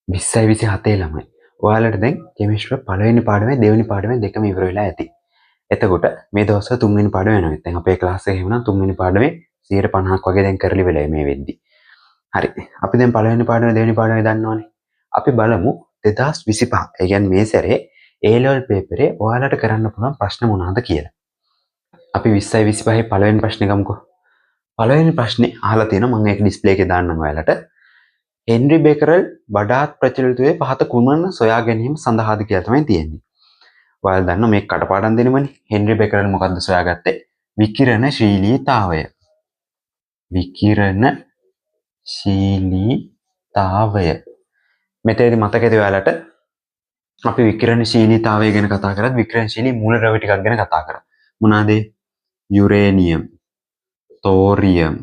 2027 ළමයි. ඔයාලට දැන් කෙමිස්ට්‍රි පළවෙනි පාඩමේ දෙවෙනි පාඩමේ දෙකම ඉවර වෙලා ඇති. එතකොට මේ දවස්වල තුන්වෙනි පාඩම යනවා. දැන් අපේ ක්ලාස් එකේ වුණා තුන්වෙනි පාඩමේ 50% වගේ දැන් කරලි වෙලා මේ වෙද්දි. හරි. අපි දැන් පළවෙනි පාඩමේ දෙවෙනි පාඩමේ දන්නවනේ. අපි බලමු 2025. ඒ කියන්නේ මේ සැරේ A level පේපරේ ඔයාලට කරන්න පුළුවන් ප්‍රශ්න මොනවාද කියලා. අපි 2025 පළවෙනි ප්‍රශ්නේ ගමුකෝ. පළවෙනි ප්‍රශ්නේ අහලා තියෙනවා මම ඒක ඩිස්ප්ලේ එකේ දාන්නම් ඔයාලට. හෙන්රි බෙකරල් වඩාත් ප්‍රචලිත වේ පහත කුමන සොයා ගැනීම සඳහාද කියලා තමයි තියෙන්නේ. ඔයාලා දන්නවා මේ කටපාඩම් දෙනවනේ. හෙන්රි බෙකරල් මොකද්ද සොයාගත්තේ? විකිරණශීලීතාවය. විකිරණශීලීතාවය. මෙතනදී මතකද ඔයාලට අපි විකිරණශීලීතාවය ගැන කතා කරත් විකිරණශීලී මූලද්‍රව්‍ය ටිකක් ගැන කතා කරා. මොනවාද? යුරේනියම්, තෝරියම්,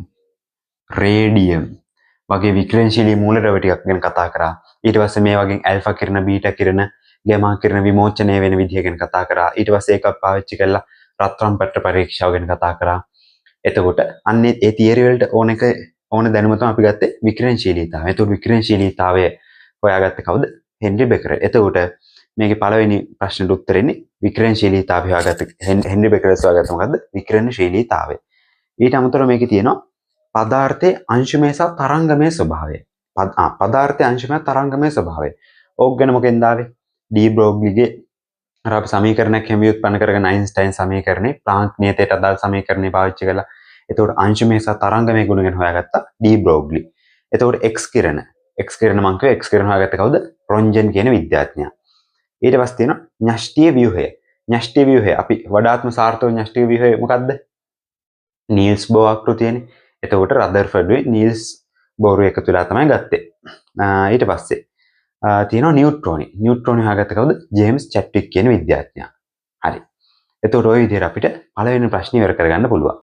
රේඩියම් වගේ විකිරණශීලී මූලද්‍රව්‍ය ටිකක් ගැන කතා කරා. ඊට පස්සේ මේ වගේ ඇල්ෆා කිරණ, බීටා කිරණ, ගාමා කිරණ විමෝචනය වෙන විදිය ගැන කතා කරා. ඊට පස්සේ ඒක පාවිච්චි කරලා රත්තරන් පට්ට පරීක්ෂාව ගැන කතා කරා. එතකොට අන්නේ ඒ තියරි වලට ඕන දැනුම තමයි අපි ගත්තේ විකිරණශීලීතාවය. එතකොට විකිරණශීලීතාවය හොයාගත්තේ කවුද? හෙන්රි බෙකරල්. එතකොට මේකේ පළවෙනි ප්‍රශ්නෙට උත්තරෙන්නේ විකිරණශීලීතාවය හොයාගත්තේ හෙන්රි බෙකරල් හොයාගත්තේ මොකද්ද? විකිරණශීලීතාවය. ඊට අමතරව මේකේ තියෙනවා පදාර්ථයේ අංශමය සහ තරංගමය ස්වභාවය. පදාර්ථයේ අංශමය තරංගමය ස්වභාවය. ඕක ගැන මොකෙන්ද ආවේ? ඩී බ්‍රෝග්ලිගේ අර අපි සමීකරණයක් හැම උත්පන්න කරගෙන අයින්ස්ටයින් සමීකරණේ ප්ලාන්ක් නියතයට අදාළ සමීකරණේ පාවිච්චි කළා. එතකොට අංශමය සහ තරංගමය ගුණ ගැන හොයාගත්තා ඩී බ්‍රෝග්ලි. එතකොට X කිරණ මං කිව්වා X කිරණ හොයාගත්තේ කවුද? රොන්ජන් කියන විද්‍යාඥයා. ඊට පස්සේ තියෙනවා න්‍යෂ්ටීය ව්‍යුහය. න්‍යෂ්ටීය ව්‍යුහය අපි වඩාත්ම සාර්ථක න්‍යෂ්ටීය ව්‍යුහය මොකද්ද? Niels bore ආකෘතියනේ. එතකොට රදර්ෆර්ඩ්ගේ නීල්ස් බෝර් එකතු වෙලා තමයි ගත්තේ. ඊට පස්සේ තියෙනවා නියුට්‍රෝනි. නියුට්‍රෝනි හොයාගත්තේ කවුද? ජේම්ස් චැඩ්වික් කියන විද්‍යාඥයා. හරි. එතකොට ওই විදිහට අපිට පළවෙනි ප්‍රශ්නේ ඉවර කරගන්න පුළුවන්.